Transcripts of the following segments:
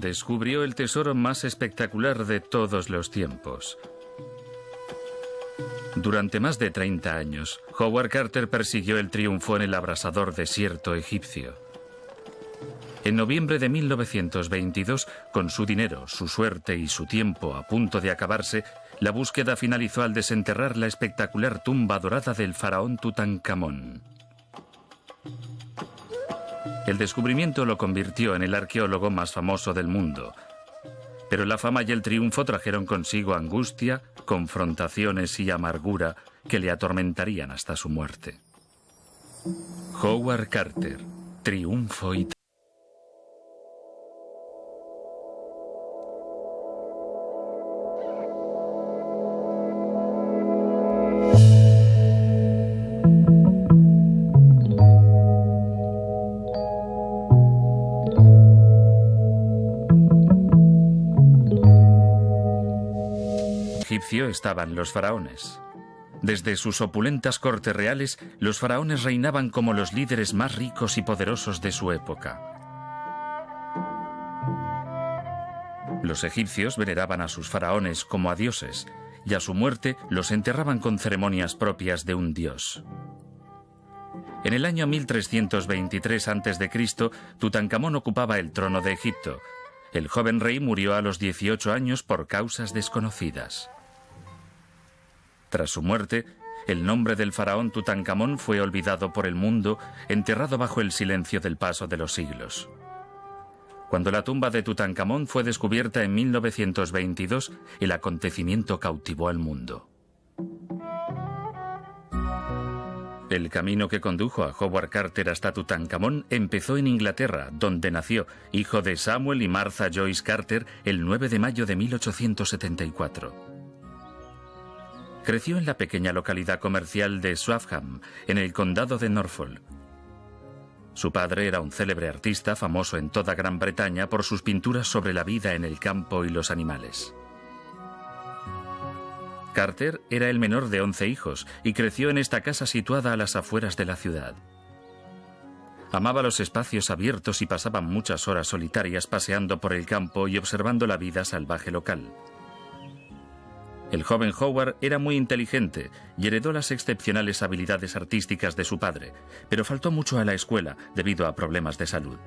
descubrió el tesoro más espectacular de todos los tiempos. Durante más de 30 años, Howard Carter persiguió el triunfo en el abrasador desierto egipcio. En noviembre de 1922, con su dinero, su suerte y su tiempo a punto de acabarse, la búsqueda finalizó al desenterrar la espectacular tumba dorada del faraón Tutankamón. El descubrimiento lo convirtió en el arqueólogo más famoso del mundo. Pero la fama y el triunfo trajeron consigo angustia, confrontaciones y amargura que le atormentarían hasta su muerte. Howard Carter, triunfo y egipcio estaban los faraones. Desde sus opulentas cortes reales, los faraones reinaban como los líderes más ricos y poderosos de su época. Los egipcios veneraban a sus faraones como a dioses, y a su muerte los enterraban con ceremonias propias de un dios. En el año 1323 a.C., Tutankamón ocupaba el trono de Egipto. El joven rey murió a los 18 años por causas desconocidas. Tras su muerte, el nombre del faraón Tutankamón fue olvidado por el mundo, enterrado bajo el silencio del paso de los siglos. Cuando la tumba de Tutankamón fue descubierta en 1922, el acontecimiento cautivó al mundo. El camino que condujo a Howard Carter hasta Tutankamón empezó en Inglaterra, donde nació, hijo de Samuel y Martha Joyce Carter, el 9 de mayo de 1874. Creció en la pequeña localidad comercial de Swaffham, en el condado de Norfolk. Su padre era un célebre artista famoso en toda Gran Bretaña por sus pinturas sobre la vida en el campo y los animales. Carter era el menor de 11 hijos y creció en esta casa situada a las afueras de la ciudad. Amaba los espacios abiertos y pasaba muchas horas solitarias paseando por el campo y observando la vida salvaje local. El joven Howard era muy inteligente y heredó las excepcionales habilidades artísticas de su padre, pero faltó mucho a la escuela debido a problemas de salud.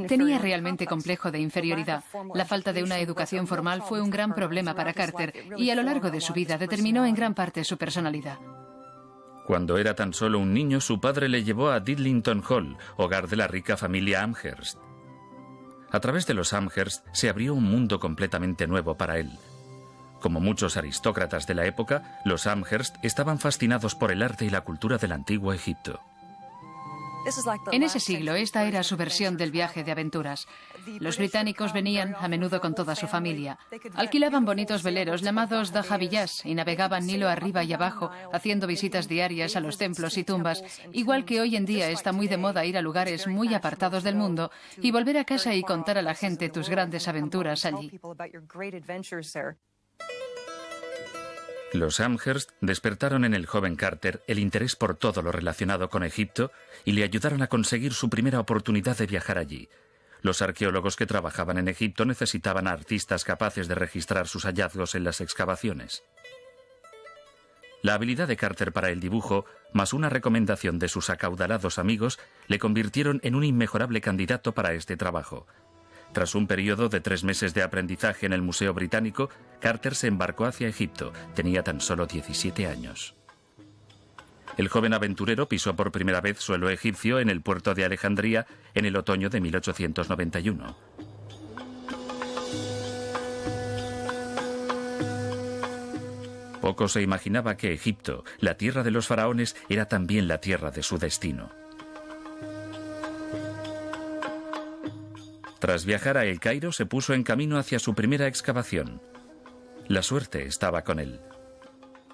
Tenía realmente complejo de inferioridad. La falta de una educación formal fue un gran problema para Carter y a lo largo de su vida determinó en gran parte su personalidad. Cuando era tan solo un niño, su padre le llevó a Didlington Hall, hogar de la rica familia Amherst. A través de los Amherst se abrió un mundo completamente nuevo para él. Como muchos aristócratas de la época, los Amherst estaban fascinados por el arte y la cultura del antiguo Egipto. En ese siglo, esta era su versión del viaje de aventuras. Los británicos venían a menudo con toda su familia. Alquilaban bonitos veleros llamados dahabiyas y navegaban Nilo arriba y abajo, haciendo visitas diarias a los templos y tumbas, igual que hoy en día está muy de moda ir a lugares muy apartados del mundo y volver a casa y contar a la gente tus grandes aventuras allí. Los Amherst despertaron en el joven Carter el interés por todo lo relacionado con Egipto y le ayudaron a conseguir su primera oportunidad de viajar allí. Los arqueólogos que trabajaban en Egipto necesitaban a artistas capaces de registrar sus hallazgos en las excavaciones. La habilidad de Carter para el dibujo, más una recomendación de sus acaudalados amigos, le convirtieron en un inmejorable candidato para este trabajo. Tras un periodo de 3 meses de aprendizaje en el Museo Británico, Carter se embarcó hacia Egipto. Tenía tan solo 17 años. El joven aventurero pisó por primera vez suelo egipcio en el puerto de Alejandría en el otoño de 1891. Poco se imaginaba que Egipto, la tierra de los faraones, era también la tierra de su destino. Tras viajar a El Cairo, se puso en camino hacia su primera excavación. La suerte estaba con él.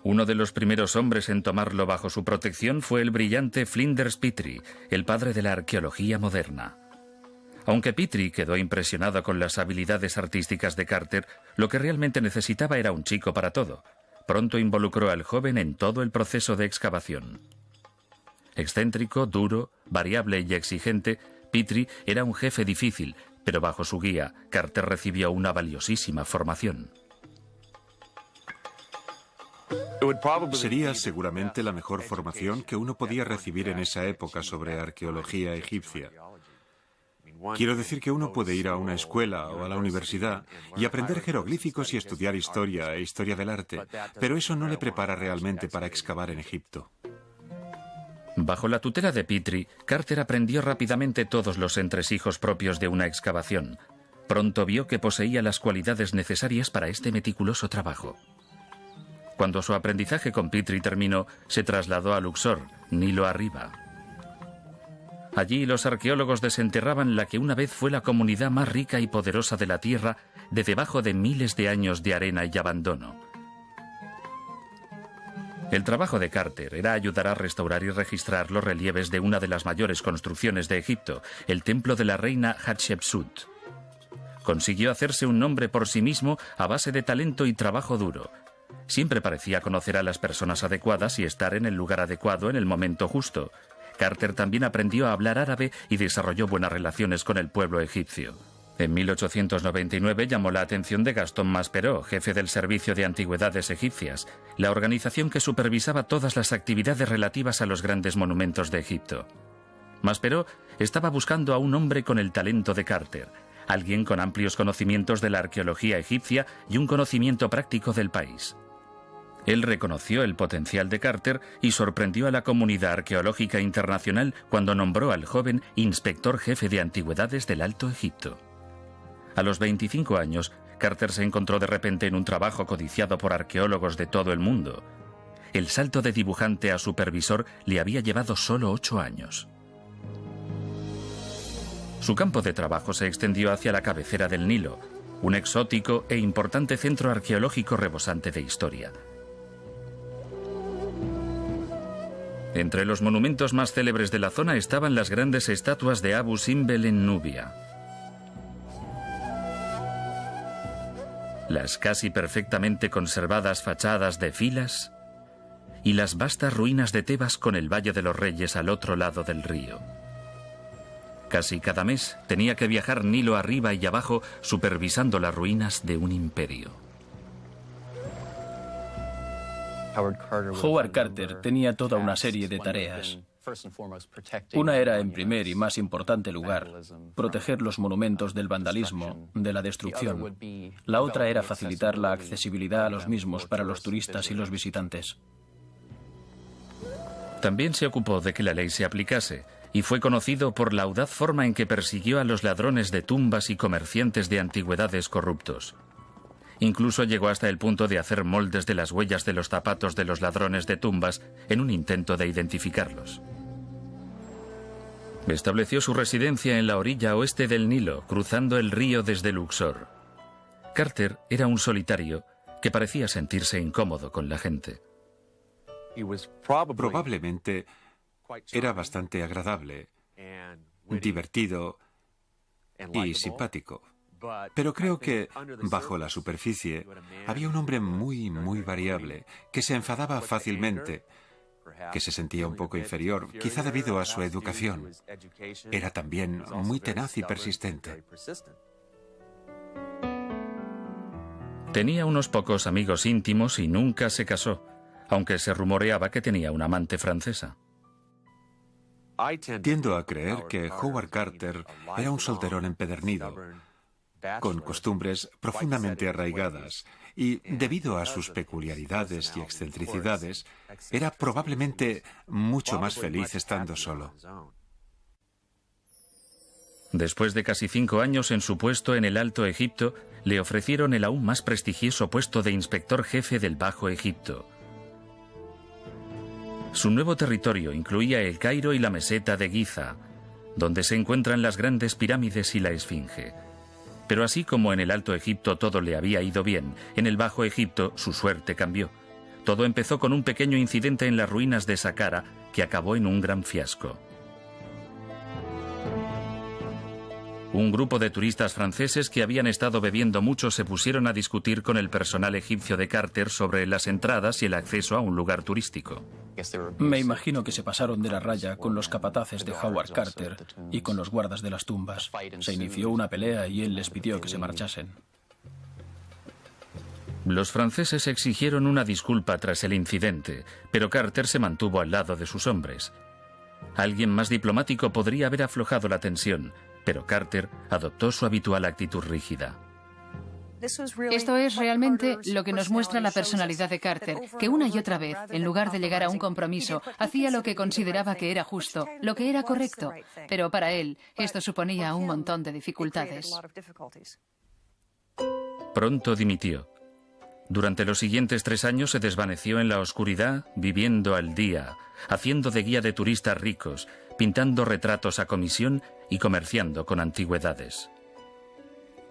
Uno de los primeros hombres en tomarlo bajo su protección fue el brillante Flinders Petrie, el padre de la arqueología moderna. Aunque Petrie quedó impresionado con las habilidades artísticas de Carter, lo que realmente necesitaba era un chico para todo. Pronto involucró al joven en todo el proceso de excavación. Excéntrico, duro, variable y exigente, Petrie era un jefe difícil, pero bajo su guía, Carter recibió una valiosísima formación. Sería seguramente la mejor formación que uno podía recibir en esa época sobre arqueología egipcia. Quiero decir que uno puede ir a una escuela o a la universidad y aprender jeroglíficos y estudiar historia e historia del arte, pero eso no le prepara realmente para excavar en Egipto. Bajo la tutela de Petrie, Carter aprendió rápidamente todos los entresijos propios de una excavación. Pronto vio que poseía las cualidades necesarias para este meticuloso trabajo. Cuando su aprendizaje con Petrie terminó, se trasladó a Luxor, Nilo arriba. Allí los arqueólogos desenterraban la que una vez fue la comunidad más rica y poderosa de la Tierra, de debajo de miles de años de arena y abandono. El trabajo de Carter era ayudar a restaurar y registrar los relieves de una de las mayores construcciones de Egipto, el templo de la reina Hatshepsut. Consiguió hacerse un nombre por sí mismo a base de talento y trabajo duro. Siempre parecía conocer a las personas adecuadas y estar en el lugar adecuado en el momento justo. Carter también aprendió a hablar árabe y desarrolló buenas relaciones con el pueblo egipcio. En 1899 llamó la atención de Gaston Maspero, jefe del Servicio de Antigüedades Egipcias, la organización que supervisaba todas las actividades relativas a los grandes monumentos de Egipto. Maspero estaba buscando a un hombre con el talento de Carter, alguien con amplios conocimientos de la arqueología egipcia y un conocimiento práctico del país. Él reconoció el potencial de Carter y sorprendió a la comunidad arqueológica internacional cuando nombró al joven inspector jefe de antigüedades del Alto Egipto. A los 25 años, Carter se encontró de repente en un trabajo codiciado por arqueólogos de todo el mundo. El salto de dibujante a supervisor le había llevado solo 8 años. Su campo de trabajo se extendió hacia la cabecera del Nilo, un exótico e importante centro arqueológico rebosante de historia. Entre los monumentos más célebres de la zona estaban las grandes estatuas de Abu Simbel en Nubia. Las casi perfectamente conservadas fachadas de Filas y las vastas ruinas de Tebas con el Valle de los Reyes al otro lado del río. Casi cada mes tenía que viajar Nilo arriba y abajo supervisando las ruinas de un imperio. Howard Carter tenía toda una serie de tareas. Una era, en primer y más importante lugar, proteger los monumentos del vandalismo, de la destrucción. La otra era facilitar la accesibilidad a los mismos para los turistas y los visitantes. También se ocupó de que la ley se aplicase, y fue conocido por la audaz forma en que persiguió a los ladrones de tumbas y comerciantes de antigüedades corruptos. Incluso llegó hasta el punto de hacer moldes de las huellas de los zapatos de los ladrones de tumbas en un intento de identificarlos. Estableció su residencia en la orilla oeste del Nilo, cruzando el río desde Luxor. Carter era un solitario que parecía sentirse incómodo con la gente. Probablemente era bastante agradable, divertido y simpático. Pero creo que, bajo la superficie, había un hombre muy variable, que se enfadaba fácilmente, que se sentía un poco inferior, quizá debido a su educación. Era también muy tenaz y persistente. Tenía unos pocos amigos íntimos y nunca se casó, aunque se rumoreaba que tenía una amante francesa. Tiendo a creer que Howard Carter era un solterón empedernido, con costumbres profundamente arraigadas, y debido a sus peculiaridades y excentricidades, era probablemente mucho más feliz estando solo. Después de casi 5 años en su puesto en el Alto Egipto, le ofrecieron el aún más prestigioso puesto de inspector jefe del Bajo Egipto. Su nuevo territorio incluía el Cairo y la meseta de Giza, donde se encuentran las grandes pirámides y la Esfinge. Pero así como en el Alto Egipto todo le había ido bien, en el Bajo Egipto su suerte cambió. Todo empezó con un pequeño incidente en las ruinas de Saqqara que acabó en un gran fiasco. Un grupo de turistas franceses que habían estado bebiendo mucho se pusieron a discutir con el personal egipcio de Carter sobre las entradas y el acceso a un lugar turístico. Me imagino que se pasaron de la raya con los capataces de Howard Carter y con los guardas de las tumbas. Se inició una pelea y él les pidió que se marchasen. Los franceses exigieron una disculpa tras el incidente, pero Carter se mantuvo al lado de sus hombres. Alguien más diplomático podría haber aflojado la tensión, pero Carter adoptó su habitual actitud rígida. Esto es realmente lo que nos muestra la personalidad de Carter, que una y otra vez, en lugar de llegar a un compromiso, hacía lo que consideraba que era justo, lo que era correcto, pero para él esto suponía un montón de dificultades. Pronto dimitió. Durante los siguientes 3 años se desvaneció en la oscuridad, viviendo al día, haciendo de guía de turistas ricos, pintando retratos a comisión y comerciando con antigüedades.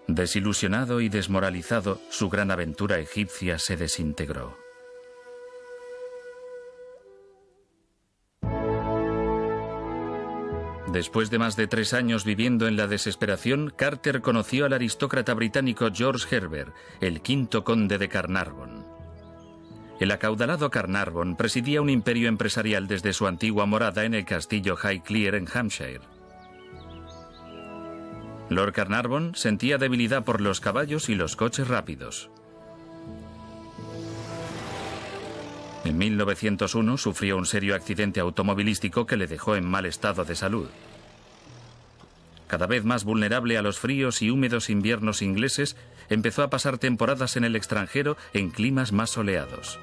Desilusionado y desmoralizado, su gran aventura egipcia se desintegró. Después de más de 3 años viviendo en la desesperación, Carter conoció al aristócrata británico George Herbert, el 5º conde de Carnarvon. El acaudalado Carnarvon presidía un imperio empresarial desde su antigua morada en el castillo Highclere en Hampshire. Lord Carnarvon sentía debilidad por los caballos y los coches rápidos. En 1901 sufrió un serio accidente automovilístico que le dejó en mal estado de salud. Cada vez más vulnerable a los fríos y húmedos inviernos ingleses, empezó a pasar temporadas en el extranjero en climas más soleados.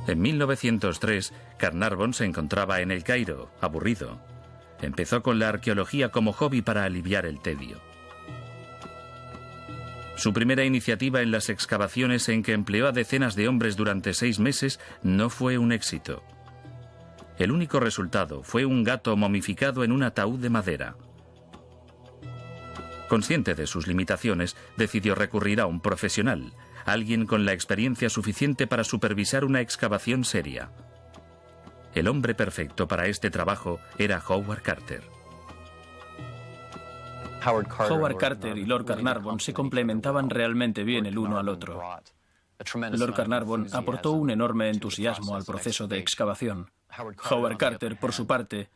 En 1903, Carnarvon se encontraba en El Cairo, aburrido. Empezó con la arqueología como hobby para aliviar el tedio. Su primera iniciativa en las excavaciones, en que empleó a decenas de hombres durante 6 meses, no fue un éxito. El único resultado fue un gato momificado en un ataúd de madera. Consciente de sus limitaciones, decidió recurrir a un profesional, alguien con la experiencia suficiente para supervisar una excavación seria. El hombre perfecto para este trabajo era Howard Carter. Howard Carter y Lord Carnarvon se complementaban realmente bien el uno al otro. Lord Carnarvon aportó un enorme entusiasmo al proceso de excavación. Howard Carter, por su parte,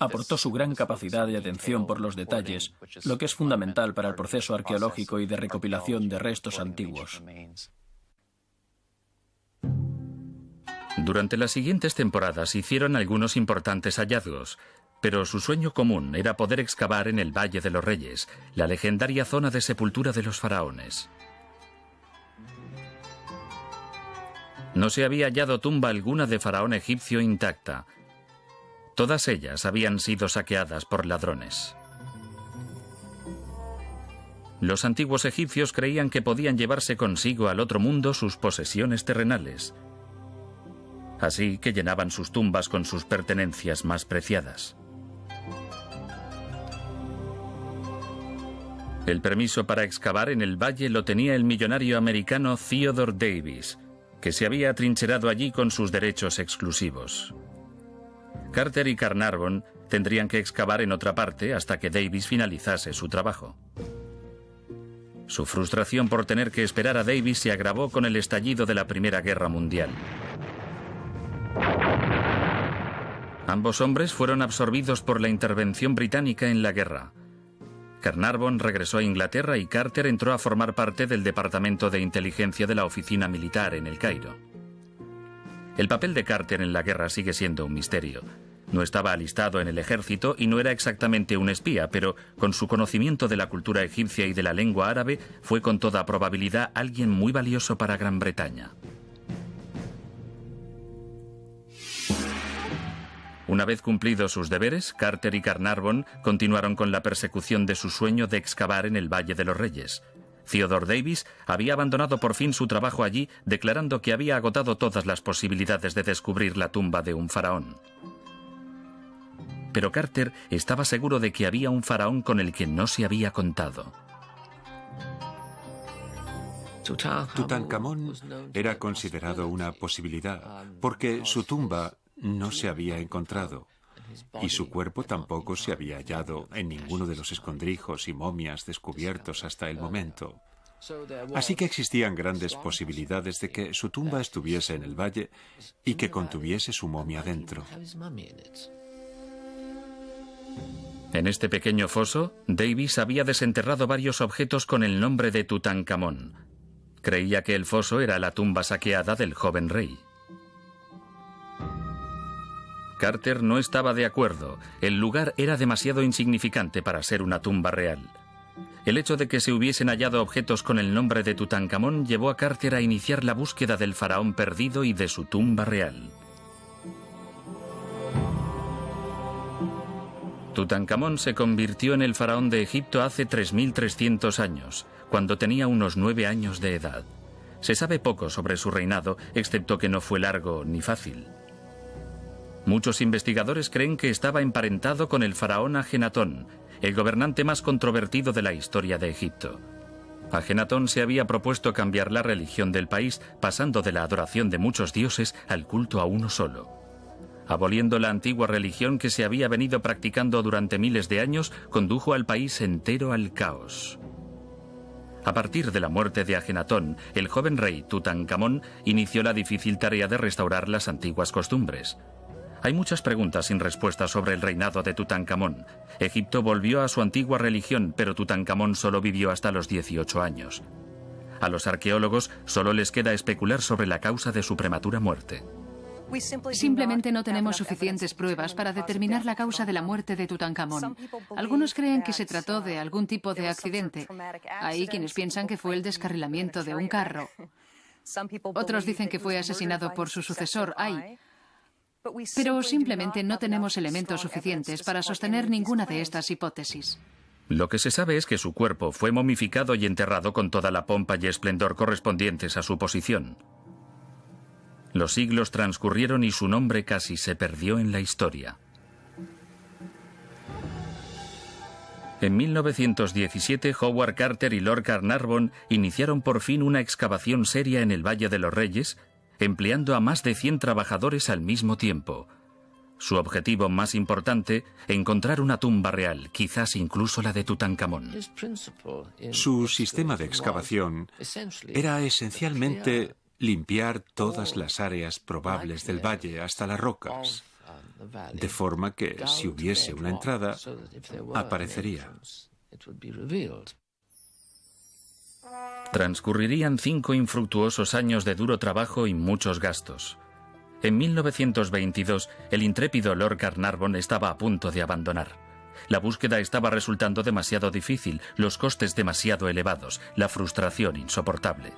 aportó su gran capacidad de atención por los detalles, lo que es fundamental para el proceso arqueológico y de recopilación de restos antiguos. Durante las siguientes temporadas hicieron algunos importantes hallazgos, pero su sueño común era poder excavar en el Valle de los Reyes, la legendaria zona de sepultura de los faraones. No se había hallado tumba alguna de faraón egipcio intacta. Todas ellas habían sido saqueadas por ladrones. Los antiguos egipcios creían que podían llevarse consigo al otro mundo sus posesiones terrenales. Así que llenaban sus tumbas con sus pertenencias más preciadas. El permiso para excavar en el valle lo tenía el millonario americano Theodore Davis, que se había atrincherado allí con sus derechos exclusivos. Carter y Carnarvon tendrían que excavar en otra parte hasta que Davis finalizase su trabajo. Su frustración por tener que esperar a Davis se agravó con el estallido de la Primera Guerra Mundial. Ambos hombres fueron absorbidos por la intervención británica en la guerra. Carnarvon regresó a Inglaterra y Carter entró a formar parte del Departamento de Inteligencia de la Oficina Militar en El Cairo. El papel de Carter en la guerra sigue siendo un misterio. No estaba alistado en el ejército y no era exactamente un espía, pero con su conocimiento de la cultura egipcia y de la lengua árabe, fue con toda probabilidad alguien muy valioso para Gran Bretaña. Una vez cumplidos sus deberes, Carter y Carnarvon continuaron con la persecución de su sueño de excavar en el Valle de los Reyes. Theodore Davis había abandonado por fin su trabajo allí, declarando que había agotado todas las posibilidades de descubrir la tumba de un faraón. Pero Carter estaba seguro de que había un faraón con el que no se había contado. Tutankamón era considerado una posibilidad, porque su tumba no se había encontrado, y su cuerpo tampoco se había hallado en ninguno de los escondrijos y momias descubiertos hasta el momento. Así que existían grandes posibilidades de que su tumba estuviese en el valle y que contuviese su momia dentro. En este pequeño foso, Davis había desenterrado varios objetos con el nombre de Tutankamón. Creía que el foso era la tumba saqueada del joven rey. Carter no estaba de acuerdo. El lugar era demasiado insignificante para ser una tumba real. El hecho de que se hubiesen hallado objetos con el nombre de Tutankamón llevó a Carter a iniciar la búsqueda del faraón perdido y de su tumba real. Tutankamón se convirtió en el faraón de Egipto hace 3.300 años, cuando tenía unos 9 años de edad. Se sabe poco sobre su reinado, excepto que no fue largo ni fácil. Muchos investigadores creen que estaba emparentado con el faraón Ajenatón, el gobernante más controvertido de la historia de Egipto. Ajenatón se había propuesto cambiar la religión del país, pasando de la adoración de muchos dioses al culto a uno solo. Aboliendo la antigua religión que se había venido practicando durante miles de años, condujo al país entero al caos. A partir de la muerte de Ajenatón, el joven rey Tutankamón inició la difícil tarea de restaurar las antiguas costumbres. Hay muchas preguntas sin respuesta sobre el reinado de Tutankamón. Egipto volvió a su antigua religión, pero Tutankamón solo vivió hasta los 18 años. A los arqueólogos solo les queda especular sobre la causa de su prematura muerte. Simplemente no tenemos suficientes pruebas para determinar la causa de la muerte de Tutankamón. Algunos creen que se trató de algún tipo de accidente. Hay quienes piensan que fue el descarrilamiento de un carro. Otros dicen que fue asesinado por su sucesor, Ay. Pero simplemente no tenemos elementos suficientes para sostener ninguna de estas hipótesis. Lo que se sabe es que su cuerpo fue momificado y enterrado con toda la pompa y esplendor correspondientes a su posición. Los siglos transcurrieron y su nombre casi se perdió en la historia. En 1917, Howard Carter y Lord Carnarvon iniciaron por fin una excavación seria en el Valle de los Reyes, empleando a más de 100 trabajadores al mismo tiempo. Su objetivo más importante, encontrar una tumba real, quizás incluso la de Tutankamón. Su sistema de excavación era esencialmente limpiar todas las áreas probables del valle hasta las rocas, de forma que si hubiese una entrada, aparecería. Transcurrirían 5 infructuosos años de duro trabajo y muchos gastos. En 1922, el intrépido Lord Carnarvon estaba a punto de abandonar. La búsqueda estaba resultando demasiado difícil, los costes demasiado elevados, la frustración insoportable.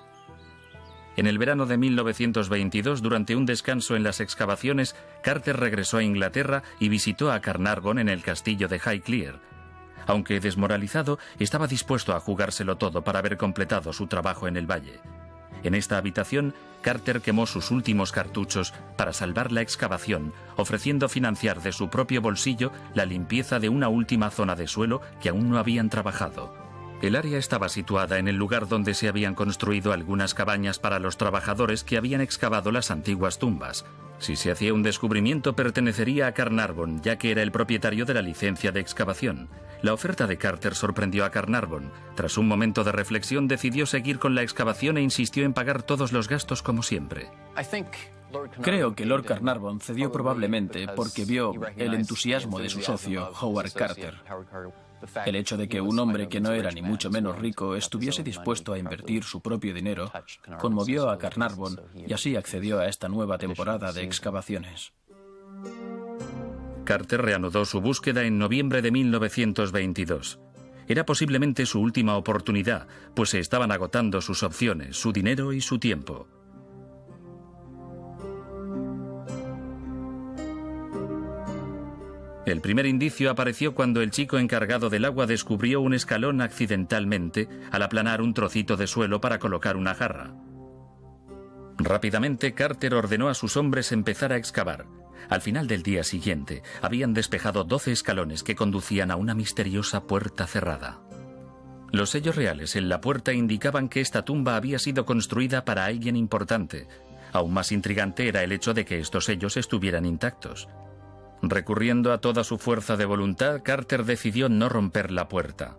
En el verano de 1922, durante un descanso en las excavaciones, Carter regresó a Inglaterra y visitó a Carnarvon en el castillo de Highclere. Aunque desmoralizado, estaba dispuesto a jugárselo todo para haber completado su trabajo en el valle. En esta habitación, Carter quemó sus últimos cartuchos para salvar la excavación, ofreciendo financiar de su propio bolsillo la limpieza de una última zona de suelo que aún no habían trabajado. El área estaba situada en el lugar donde se habían construido algunas cabañas para los trabajadores que habían excavado las antiguas tumbas. Si se hacía un descubrimiento, pertenecería a Carnarvon, ya que era el propietario de la licencia de excavación. La oferta de Carter sorprendió a Carnarvon. Tras un momento de reflexión, decidió seguir con la excavación e insistió en pagar todos los gastos como siempre. Creo que Lord Carnarvon cedió probablemente porque vio el entusiasmo de su socio, Howard Carter. El hecho de que un hombre que no era ni mucho menos rico estuviese dispuesto a invertir su propio dinero conmovió a Carnarvon y así accedió a esta nueva temporada de excavaciones. Carter reanudó su búsqueda en noviembre de 1922. Era posiblemente su última oportunidad, pues se estaban agotando sus opciones, su dinero y su tiempo. El primer indicio apareció cuando el chico encargado del agua descubrió un escalón accidentalmente al aplanar un trocito de suelo para colocar una jarra. Rápidamente, Carter ordenó a sus hombres empezar a excavar. Al final del día siguiente, habían despejado 12 escalones que conducían a una misteriosa puerta cerrada. Los sellos reales en la puerta indicaban que esta tumba había sido construida para alguien importante. Aún más intrigante era el hecho de que estos sellos estuvieran intactos. Recurriendo a toda su fuerza de voluntad, Carter decidió no romper la puerta.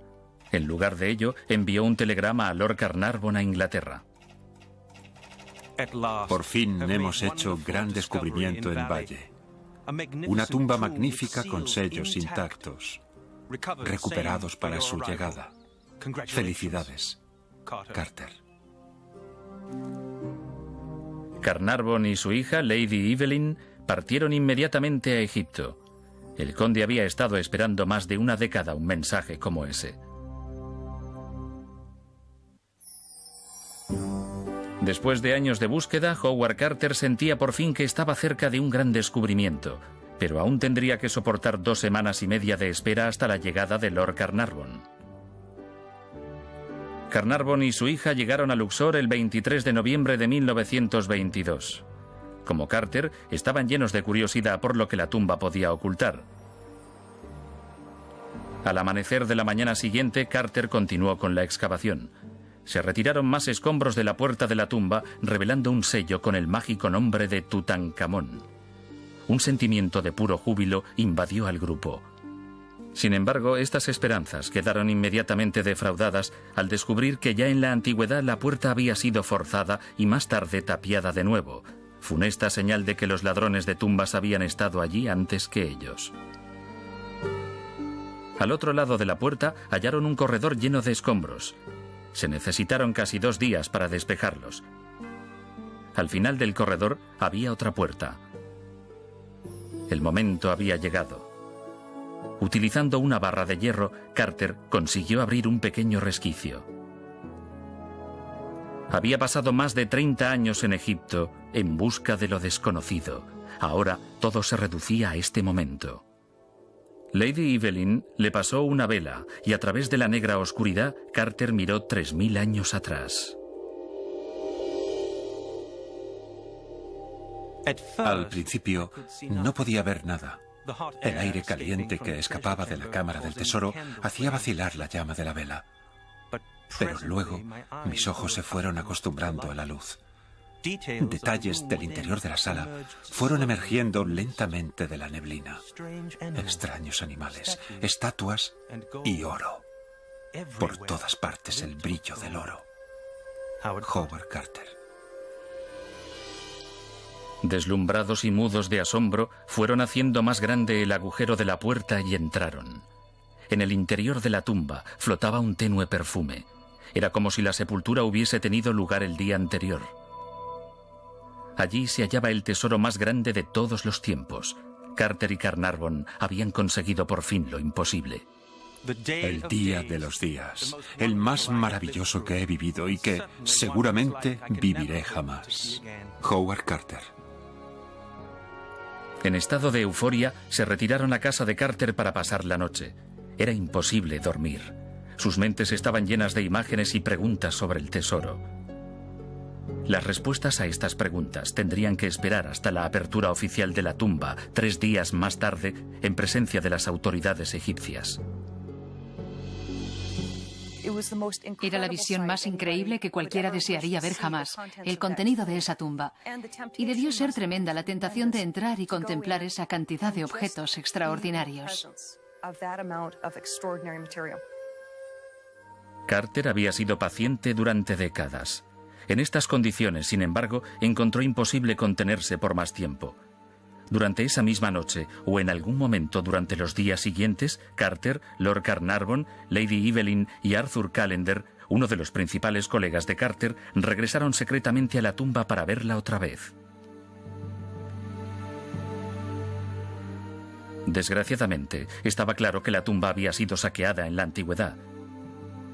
En lugar de ello, envió un telegrama a Lord Carnarvon a Inglaterra. Por fin hemos hecho gran descubrimiento en Valle. Una tumba magnífica con sellos intactos, recuperados para su llegada. Felicidades, Carter. Carnarvon y su hija, Lady Evelyn, partieron inmediatamente a Egipto. El conde había estado esperando más de una década un mensaje como ese. Después de años de búsqueda, Howard Carter sentía por fin que estaba cerca de un gran descubrimiento, pero aún tendría que soportar 2 semanas y media de espera hasta la llegada de Lord Carnarvon. Carnarvon y su hija llegaron a Luxor el 23 de noviembre de 1922. Como Carter, estaban llenos de curiosidad por lo que la tumba podía ocultar. Al amanecer de la mañana siguiente, Carter continuó con la excavación. Se retiraron más escombros de la puerta de la tumba, revelando un sello con el mágico nombre de Tutankamón. Un sentimiento de puro júbilo invadió al grupo. Sin embargo, estas esperanzas quedaron inmediatamente defraudadas al descubrir que ya en la antigüedad la puerta había sido forzada y más tarde tapiada de nuevo, funesta señal de que los ladrones de tumbas habían estado allí antes que ellos. Al otro lado de la puerta hallaron un corredor lleno de escombros. Se necesitaron casi 2 días para despejarlos. Al final del corredor había otra puerta. El momento había llegado. Utilizando una barra de hierro, Carter consiguió abrir un pequeño resquicio. Había pasado más de 30 años en Egipto en busca de lo desconocido. Ahora todo se reducía a este momento. Lady Evelyn le pasó una vela y a través de la negra oscuridad, Carter miró 3000 años atrás. Al principio no podía ver nada. El aire caliente que escapaba de la cámara del tesoro hacía vacilar la llama de la vela. Pero luego mis ojos se fueron acostumbrando a la luz. Detalles del interior de la sala fueron emergiendo lentamente de la neblina. Extraños animales, estatuas y oro. Por todas partes el brillo del oro. Howard Carter. Deslumbrados y mudos de asombro, fueron haciendo más grande el agujero de la puerta y entraron. En el interior de la tumba flotaba un tenue perfume. Era como si la sepultura hubiese tenido lugar el día anterior. Allí se hallaba el tesoro más grande de todos los tiempos. Carter y Carnarvon habían conseguido por fin lo imposible. El día de los días, el más maravilloso que he vivido y que seguramente viviré jamás. Howard Carter. En estado de euforia, se retiraron a casa de Carter para pasar la noche. Era imposible dormir. Sus mentes estaban llenas de imágenes y preguntas sobre el tesoro. Las respuestas a estas preguntas tendrían que esperar hasta la apertura oficial de la tumba, 3 días más tarde, en presencia de las autoridades egipcias. Era la visión más increíble que cualquiera desearía ver jamás, el contenido de esa tumba. Y debió ser tremenda la tentación de entrar y contemplar esa cantidad de objetos extraordinarios. Carter había sido paciente durante décadas. En estas condiciones, sin embargo, encontró imposible contenerse por más tiempo. Durante esa misma noche, o en algún momento durante los días siguientes, Carter, Lord Carnarvon, Lady Evelyn y Arthur Callender, uno de los principales colegas de Carter, regresaron secretamente a la tumba para verla otra vez. Desgraciadamente, estaba claro que la tumba había sido saqueada en la antigüedad.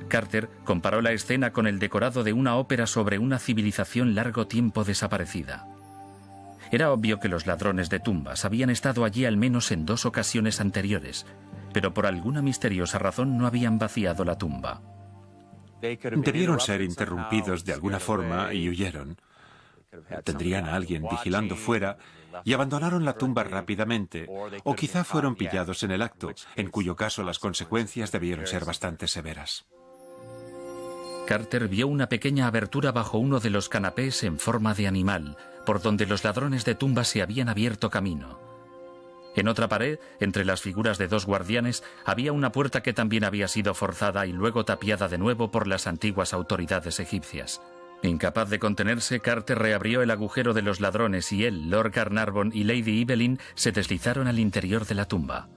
Carter comparó la escena con el decorado de una ópera sobre una civilización largo tiempo desaparecida. Era obvio que los ladrones de tumbas habían estado allí al menos en 2 ocasiones anteriores, pero por alguna misteriosa razón no habían vaciado la tumba. Debieron ser interrumpidos de alguna forma y huyeron. Tendrían a alguien vigilando fuera y abandonaron la tumba rápidamente, o quizá fueron pillados en el acto, en cuyo caso las consecuencias debieron ser bastante severas. Carter vio una pequeña abertura bajo uno de los canapés en forma de animal, por donde los ladrones de tumbas se habían abierto camino. En otra pared, entre las figuras de dos guardianes, había una puerta que también había sido forzada y luego tapiada de nuevo por las antiguas autoridades egipcias. Incapaz de contenerse, Carter reabrió el agujero de los ladrones y él, Lord Carnarvon y Lady Evelyn se deslizaron al interior de la tumba.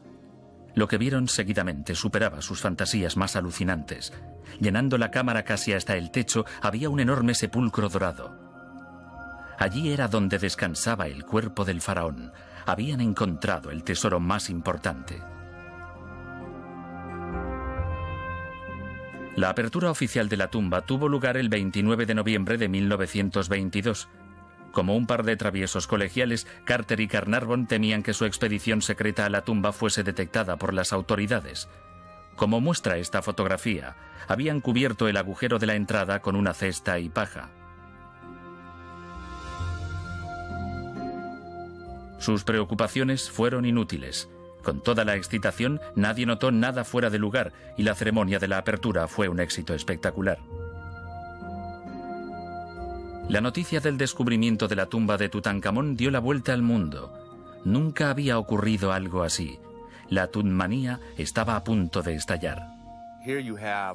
Lo que vieron seguidamente superaba sus fantasías más alucinantes. Llenando la cámara casi hasta el techo había un enorme sepulcro dorado. Allí era donde descansaba el cuerpo del faraón. Habían encontrado el tesoro más importante. La apertura oficial de la tumba tuvo lugar el 29 de noviembre de 1922. Como un par de traviesos colegiales, Carter y Carnarvon temían que su expedición secreta a la tumba fuese detectada por las autoridades. Como muestra esta fotografía, habían cubierto el agujero de la entrada con una cesta y paja. Sus preocupaciones fueron inútiles. Con toda la excitación, nadie notó nada fuera de lugar y la ceremonia de la apertura fue un éxito espectacular. La noticia del descubrimiento de la tumba de Tutankamón dio la vuelta al mundo. Nunca había ocurrido algo así. La Tutmanía estaba a punto de estallar.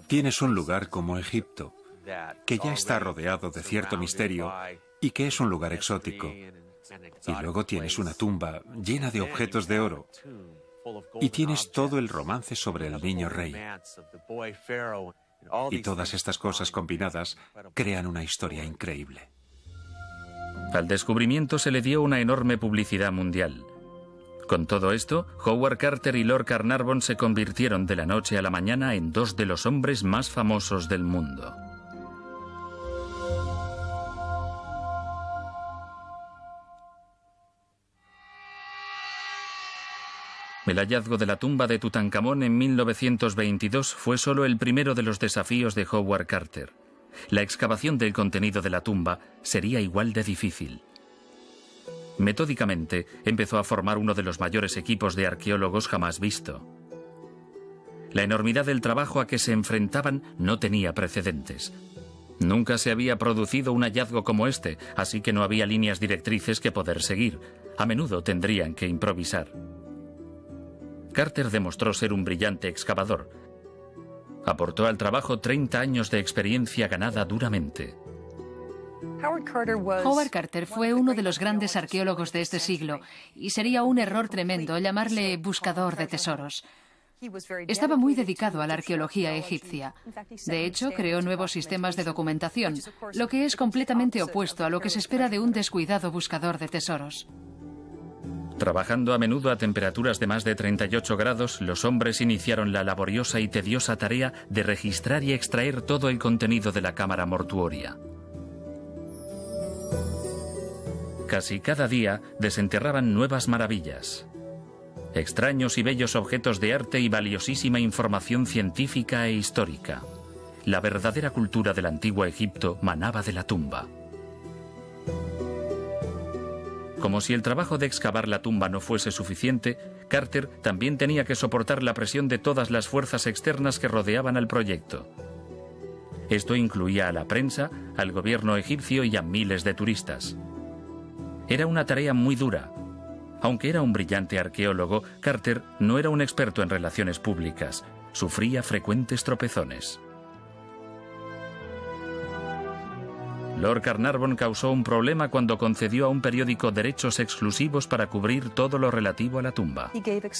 Tienes un lugar como Egipto, que ya está rodeado de cierto misterio y que es un lugar exótico. Y luego tienes una tumba llena de objetos de oro. Y tienes todo el romance sobre el niño rey. Y todas estas cosas combinadas crean una historia increíble. Al descubrimiento se le dio una enorme publicidad mundial. Con todo esto, Howard Carter y Lord Carnarvon se convirtieron de la noche a la mañana en dos de los hombres más famosos del mundo. El hallazgo de la tumba de Tutankamón en 1922 fue solo el primero de los desafíos de Howard Carter. La excavación del contenido de la tumba sería igual de difícil. Metódicamente, empezó a formar uno de los mayores equipos de arqueólogos jamás visto. La enormidad del trabajo a que se enfrentaban no tenía precedentes. Nunca se había producido un hallazgo como este, así que no había líneas directrices que poder seguir. A menudo tendrían que improvisar. Carter demostró ser un brillante excavador. Aportó al trabajo 30 años de experiencia ganada duramente. Howard Carter fue uno de los grandes arqueólogos de este siglo y sería un error tremendo llamarle buscador de tesoros. Estaba muy dedicado a la arqueología egipcia. De hecho, creó nuevos sistemas de documentación, lo que es completamente opuesto a lo que se espera de un descuidado buscador de tesoros. Trabajando a menudo a temperaturas de más de 38 grados, los hombres iniciaron la laboriosa y tediosa tarea de registrar y extraer todo el contenido de la cámara mortuoria. Casi cada día desenterraban nuevas maravillas. Extraños y bellos objetos de arte y valiosísima información científica e histórica. La verdadera cultura del antiguo Egipto manaba de la tumba. Como si el trabajo de excavar la tumba no fuese suficiente, Carter también tenía que soportar la presión de todas las fuerzas externas que rodeaban al proyecto. Esto incluía a la prensa, al gobierno egipcio y a miles de turistas. Era una tarea muy dura. Aunque era un brillante arqueólogo, Carter no era un experto en relaciones públicas. Sufría frecuentes tropezones. Lord Carnarvon causó un problema cuando concedió a un periódico derechos exclusivos para cubrir todo lo relativo a la tumba.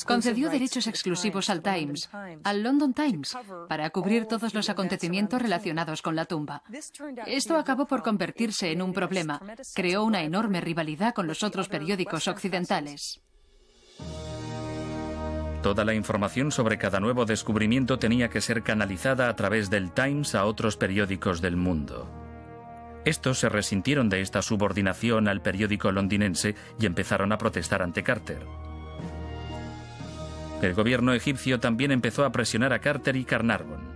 Concedió derechos exclusivos al Times, al London Times, para cubrir todos los acontecimientos relacionados con la tumba. Esto acabó por convertirse en un problema. Creó una enorme rivalidad con los otros periódicos occidentales. Toda la información sobre cada nuevo descubrimiento tenía que ser canalizada a través del Times a otros periódicos del mundo. Estos se resintieron de esta subordinación al periódico londinense y empezaron a protestar ante Carter. El gobierno egipcio también empezó a presionar a Carter y Carnarvon.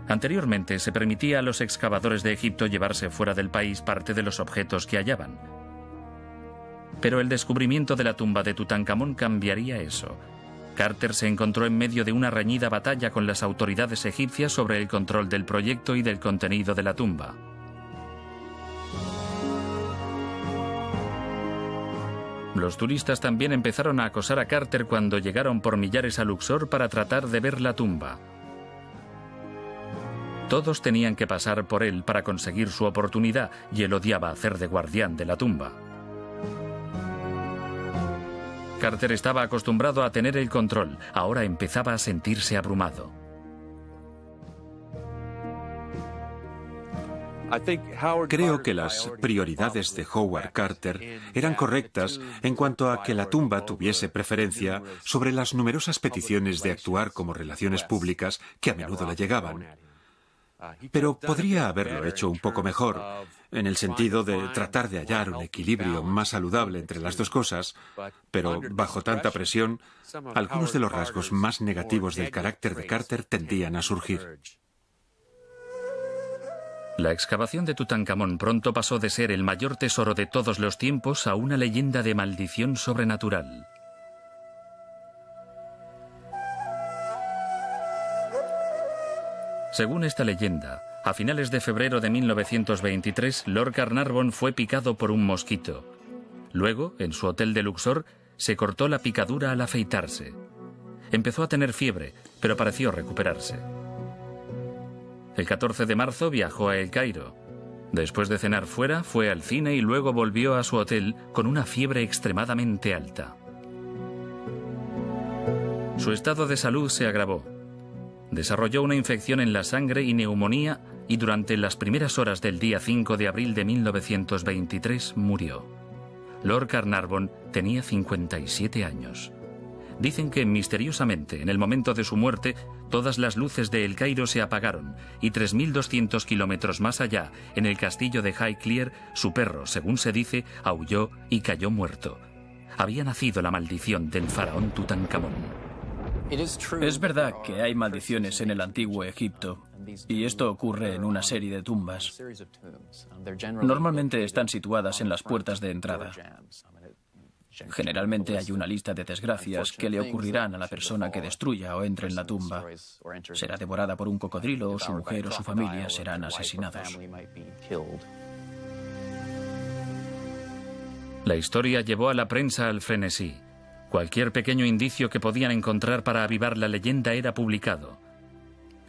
Anteriormente se permitía a los excavadores de Egipto llevarse fuera del país parte de los objetos que hallaban. Pero el descubrimiento de la tumba de Tutankamón cambiaría eso. Carter se encontró en medio de una reñida batalla con las autoridades egipcias sobre el control del proyecto y del contenido de la tumba. Los turistas también empezaron a acosar a Carter cuando llegaron por millares a Luxor para tratar de ver la tumba. Todos tenían que pasar por él para conseguir su oportunidad y él odiaba hacer de guardián de la tumba. Carter estaba acostumbrado a tener el control, ahora empezaba a sentirse abrumado. Creo que las prioridades de Howard Carter eran correctas en cuanto a que la tumba tuviese preferencia sobre las numerosas peticiones de actuar como relaciones públicas que a menudo le llegaban. Pero podría haberlo hecho un poco mejor, en el sentido de tratar de hallar un equilibrio más saludable entre las dos cosas, pero bajo tanta presión, algunos de los rasgos más negativos del carácter de Carter tendían a surgir. La excavación de Tutankamón pronto pasó de ser el mayor tesoro de todos los tiempos a una leyenda de maldición sobrenatural. Según esta leyenda, a finales de febrero de 1923, Lord Carnarvon fue picado por un mosquito. Luego, en su hotel de Luxor, se cortó la picadura al afeitarse. Empezó a tener fiebre, pero pareció recuperarse. El 14 de marzo viajó a El Cairo. Después de cenar fuera, fue al cine y luego volvió a su hotel con una fiebre extremadamente alta. Su estado de salud se agravó. Desarrolló una infección en la sangre y neumonía y durante las primeras horas del día 5 de abril de 1923 murió. Lord Carnarvon tenía 57 años. Dicen que misteriosamente, en el momento de su muerte, todas las luces de El Cairo se apagaron y 3.200 kilómetros más allá, en el castillo de Highclere, su perro, según se dice, aulló y cayó muerto. Había nacido la maldición del faraón Tutankamón. Es verdad que hay maldiciones en el antiguo Egipto, y esto ocurre en una serie de tumbas. Normalmente están situadas en las puertas de entrada. Generalmente hay una lista de desgracias que le ocurrirán a la persona que destruya o entre en la tumba. Será devorada por un cocodrilo, o su mujer o su familia serán asesinados. La historia llevó a la prensa al frenesí. Cualquier pequeño indicio que podían encontrar para avivar la leyenda era publicado.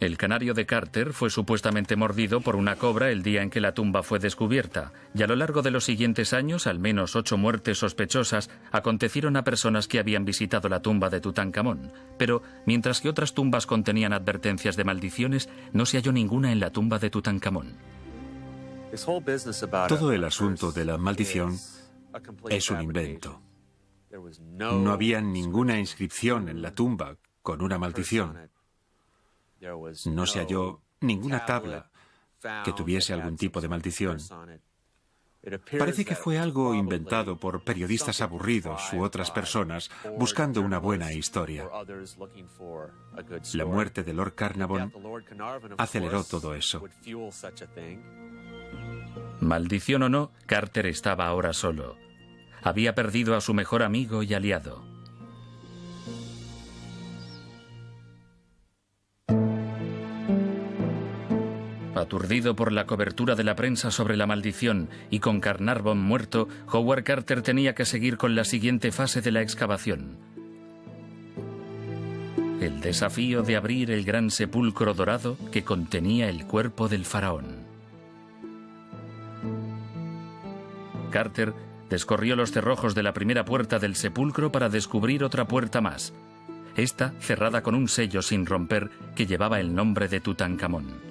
El canario de Carter fue supuestamente mordido por una cobra el día en que la tumba fue descubierta, y a lo largo de los siguientes años, al menos 8 muertes sospechosas acontecieron a personas que habían visitado la tumba de Tutankamón. Pero, mientras que otras tumbas contenían advertencias de maldiciones, no se halló ninguna en la tumba de Tutankamón. Todo el asunto de la maldición es un invento. No había ninguna inscripción en la tumba con una maldición. No se halló ninguna tabla que tuviese algún tipo de maldición. Parece que fue algo inventado por periodistas aburridos u otras personas buscando una buena historia. La muerte de Lord Carnarvon aceleró todo eso. Maldición o no, Carter estaba ahora solo. Había perdido a su mejor amigo y aliado. Aturdido por la cobertura de la prensa sobre la maldición y con Carnarvon muerto, Howard Carter tenía que seguir con la siguiente fase de la excavación. El desafío de abrir el gran sepulcro dorado que contenía el cuerpo del faraón. Carter descorrió los cerrojos de la primera puerta del sepulcro para descubrir otra puerta más, esta cerrada con un sello sin romper que llevaba el nombre de Tutankamón.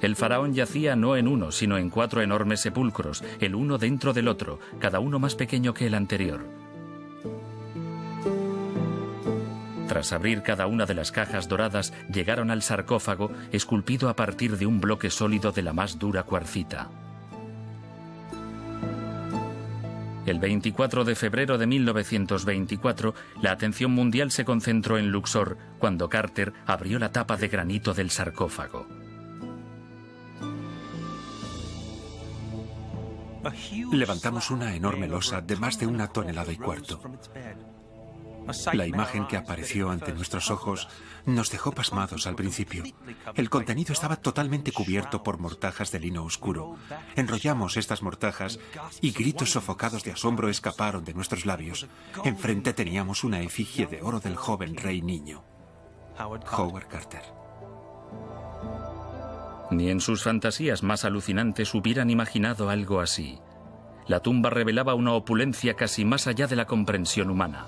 El faraón yacía no en uno, sino en 4 enormes sepulcros, el uno dentro del otro, cada uno más pequeño que el anterior. Tras abrir cada una de las cajas doradas, llegaron al sarcófago, esculpido a partir de un bloque sólido de la más dura cuarcita. El 24 de febrero de 1924, la atención mundial se concentró en Luxor, cuando Carter abrió la tapa de granito del sarcófago. Levantamos una enorme losa de más de 1,25 toneladas. La imagen que apareció ante nuestros ojos nos dejó pasmados al principio. El contenido estaba totalmente cubierto por mortajas de lino oscuro. Enrollamos estas mortajas y gritos sofocados de asombro escaparon de nuestros labios. Enfrente teníamos una efigie de oro del joven rey niño, Howard Carter. Ni en sus fantasías más alucinantes hubieran imaginado algo así. La tumba revelaba una opulencia casi más allá de la comprensión humana.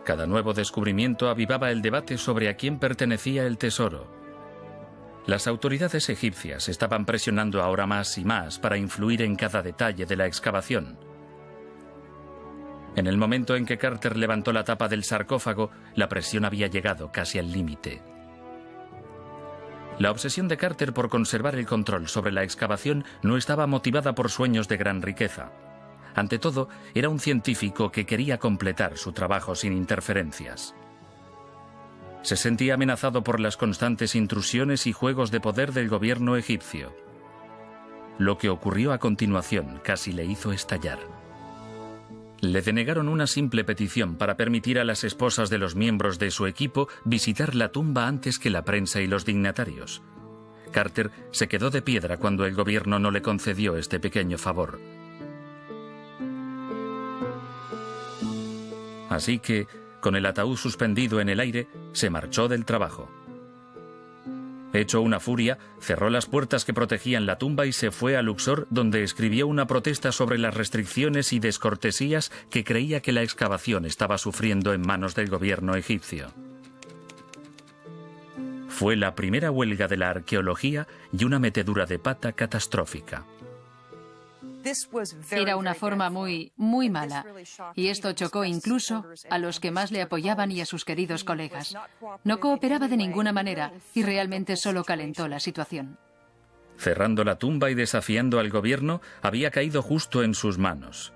Cada nuevo descubrimiento avivaba el debate sobre a quién pertenecía el tesoro. Las autoridades egipcias estaban presionando ahora más y más para influir en cada detalle de la excavación. En el momento en que Carter levantó la tapa del sarcófago, la presión había llegado casi al límite. La obsesión de Carter por conservar el control sobre la excavación no estaba motivada por sueños de gran riqueza. Ante todo, era un científico que quería completar su trabajo sin interferencias. Se sentía amenazado por las constantes intrusiones y juegos de poder del gobierno egipcio. Lo que ocurrió a continuación casi le hizo estallar. Le denegaron una simple petición para permitir a las esposas de los miembros de su equipo visitar la tumba antes que la prensa y los dignatarios. Carter se quedó de piedra cuando el gobierno no le concedió este pequeño favor. Así que, con el ataúd suspendido en el aire, se marchó del trabajo. Hecho una furia, cerró las puertas que protegían la tumba y se fue a Luxor, donde escribió una protesta sobre las restricciones y descortesías que creía que la excavación estaba sufriendo en manos del gobierno egipcio. Fue la primera huelga de la arqueología y una metedura de pata catastrófica. Era una forma muy mala, y esto chocó incluso a los que más le apoyaban y a sus queridos colegas. No cooperaba de ninguna manera y realmente solo calentó la situación. Cerrando la tumba y desafiando al gobierno, había caído justo en sus manos.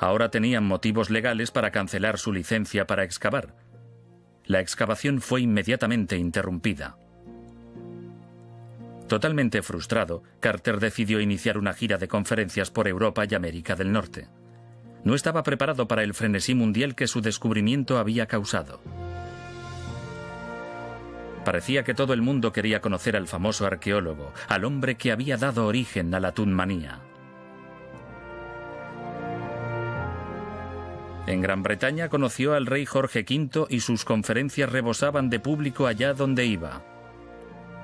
Ahora tenían motivos legales para cancelar su licencia para excavar. La excavación fue inmediatamente interrumpida. Totalmente frustrado, Carter decidió iniciar una gira de conferencias por Europa y América del Norte. No estaba preparado para el frenesí mundial que su descubrimiento había causado. Parecía que todo el mundo quería conocer al famoso arqueólogo, al hombre que había dado origen a la tunmanía. En Gran Bretaña conoció al rey Jorge V y sus conferencias rebosaban de público allá donde iba.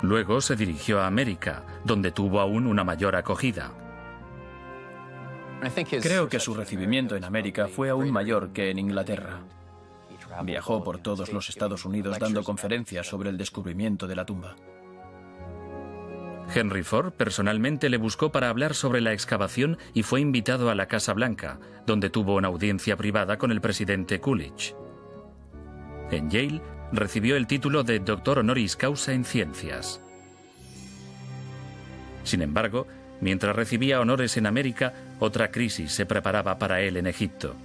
Luego se dirigió a América, donde tuvo aún una mayor acogida. Creo que su recibimiento en América fue aún mayor que en Inglaterra. Viajó por todos los Estados Unidos dando conferencias sobre el descubrimiento de la tumba. Henry Ford personalmente le buscó para hablar sobre la excavación y fue invitado a la Casa Blanca, donde tuvo una audiencia privada con el presidente Coolidge. En Yale, recibió el título de doctor honoris causa en ciencias. Sin embargo, mientras recibía honores en América, otra crisis se preparaba para él en Egipto.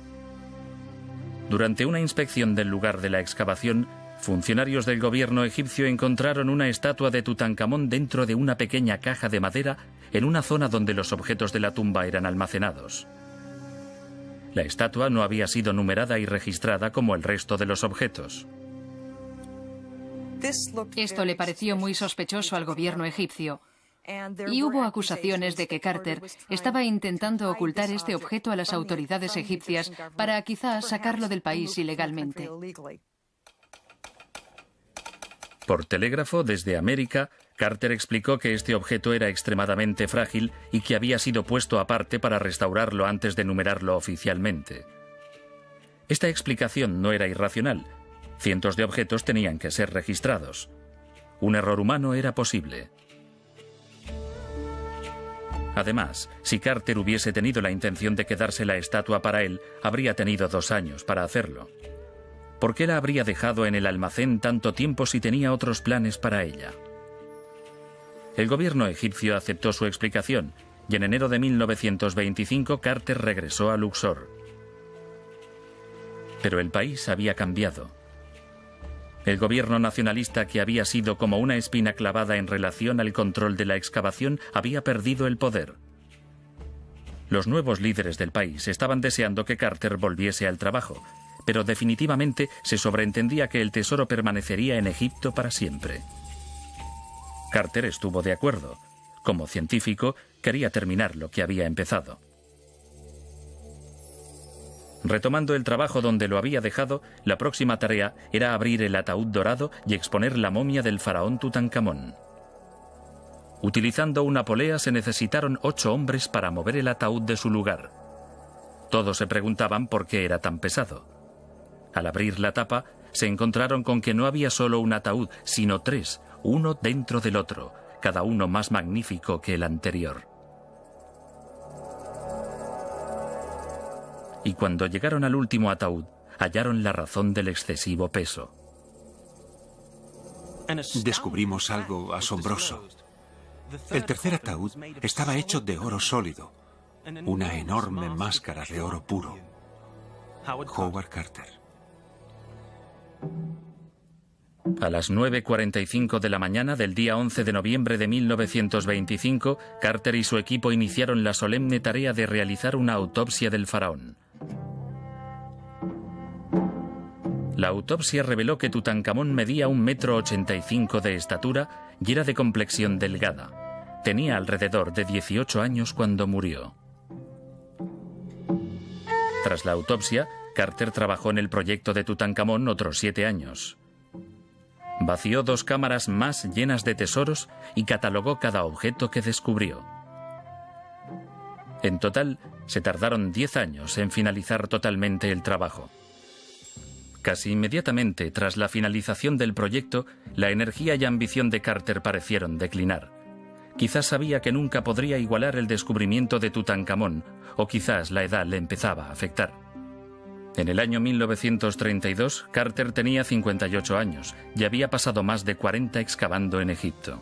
Durante una inspección del lugar de la excavación, funcionarios del gobierno egipcio encontraron una estatua de Tutankamón dentro de una pequeña caja de madera en una zona donde los objetos de la tumba eran almacenados. La estatua no había sido numerada y registrada como el resto de los objetos. Esto le pareció muy sospechoso al gobierno egipcio, y hubo acusaciones de que Carter estaba intentando ocultar este objeto a las autoridades egipcias para quizás sacarlo del país ilegalmente. Por telégrafo, desde América, Carter explicó que este objeto era extremadamente frágil y que había sido puesto aparte para restaurarlo antes de numerarlo oficialmente. Esta explicación no era irracional. Cientos de objetos tenían que ser registrados. Un error humano era posible. Además, si Carter hubiese tenido la intención de quedarse la estatua para él, habría tenido 2 años para hacerlo. ¿Por qué la habría dejado en el almacén tanto tiempo si tenía otros planes para ella? El gobierno egipcio aceptó su explicación y en enero de 1925 Carter regresó a Luxor. Pero el país había cambiado. El gobierno nacionalista, que había sido como una espina clavada en relación al control de la excavación, había perdido el poder. Los nuevos líderes del país estaban deseando que Carter volviese al trabajo, pero definitivamente se sobreentendía que el tesoro permanecería en Egipto para siempre. Carter estuvo de acuerdo. Como científico, quería terminar lo que había empezado. Retomando el trabajo donde lo había dejado, la próxima tarea era abrir el ataúd dorado y exponer la momia del faraón Tutankamón. Utilizando una polea se necesitaron 8 hombres para mover el ataúd de su lugar. Todos se preguntaban por qué era tan pesado. Al abrir la tapa, se encontraron con que no había solo un ataúd, sino 3, uno dentro del otro, cada uno más magnífico que el anterior. Y cuando llegaron al último ataúd, hallaron la razón del excesivo peso. Descubrimos algo asombroso. El tercer ataúd estaba hecho de oro sólido, una enorme máscara de oro puro. Howard Carter. A las 9:45 de la mañana del día 11 de noviembre de 1925, Carter y su equipo iniciaron la solemne tarea de realizar una autopsia del faraón. La autopsia reveló que Tutankamón medía 1,85 m de estatura y era de complexión delgada. Tenía alrededor de 18 años cuando murió. Tras la autopsia, Carter trabajó en el proyecto de Tutankamón otros 7 años. Vació 2 cámaras más llenas de tesoros y catalogó cada objeto que descubrió. En total, se tardaron 10 años en finalizar totalmente el trabajo. Casi inmediatamente tras la finalización del proyecto, la energía y ambición de Carter parecieron declinar. Quizás sabía que nunca podría igualar el descubrimiento de Tutankamón, o quizás la edad le empezaba a afectar. En el año 1932, Carter tenía 58 años y había pasado más de 40 excavando en Egipto.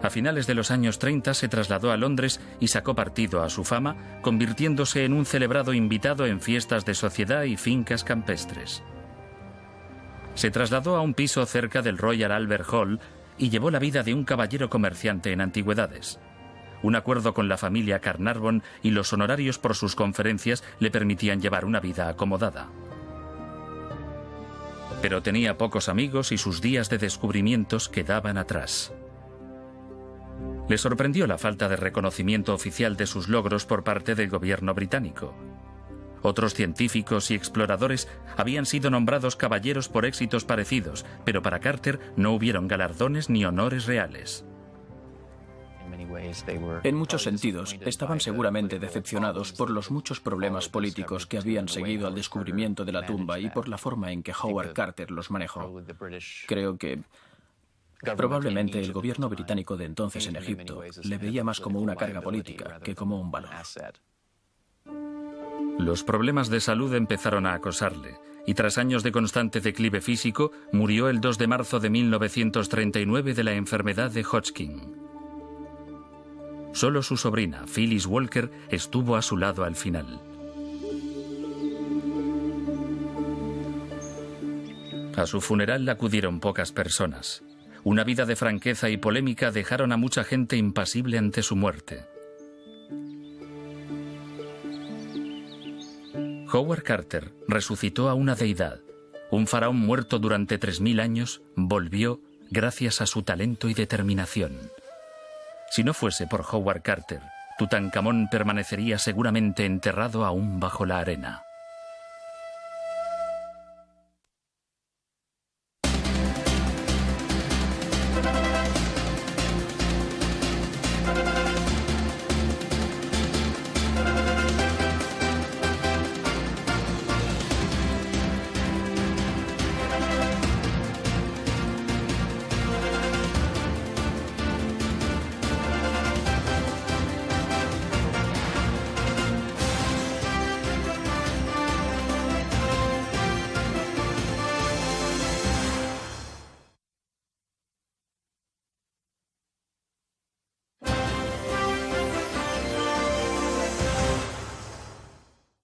A finales de los años 30 se trasladó a Londres y sacó partido a su fama, convirtiéndose en un celebrado invitado en fiestas de sociedad y fincas campestres. Se trasladó a un piso cerca del Royal Albert Hall y llevó la vida de un caballero comerciante en antigüedades. Un acuerdo con la familia Carnarvon y los honorarios por sus conferencias le permitían llevar una vida acomodada. Pero tenía pocos amigos y sus días de descubrimientos quedaban atrás. Le sorprendió la falta de reconocimiento oficial de sus logros por parte del gobierno británico. Otros científicos y exploradores habían sido nombrados caballeros por éxitos parecidos, pero para Carter no hubieron galardones ni honores reales. En muchos sentidos, estaban seguramente decepcionados por los muchos problemas políticos que habían seguido al descubrimiento de la tumba y por la forma en que Howard Carter los manejó. Creo que probablemente el gobierno británico de entonces en Egipto le veía más como una carga política que como un valor. Los problemas de salud empezaron a acosarle, y tras años de constante declive físico, murió el 2 de marzo de 1939 de la enfermedad de Hodgkin. Solo su sobrina, Phyllis Walker, estuvo a su lado al final. A su funeral acudieron pocas personas. Una vida de franqueza y polémica dejaron a mucha gente impasible ante su muerte. Howard Carter resucitó a una deidad. Un faraón muerto durante 3000 años volvió gracias a su talento y determinación. Si no fuese por Howard Carter, Tutankamón permanecería seguramente enterrado aún bajo la arena.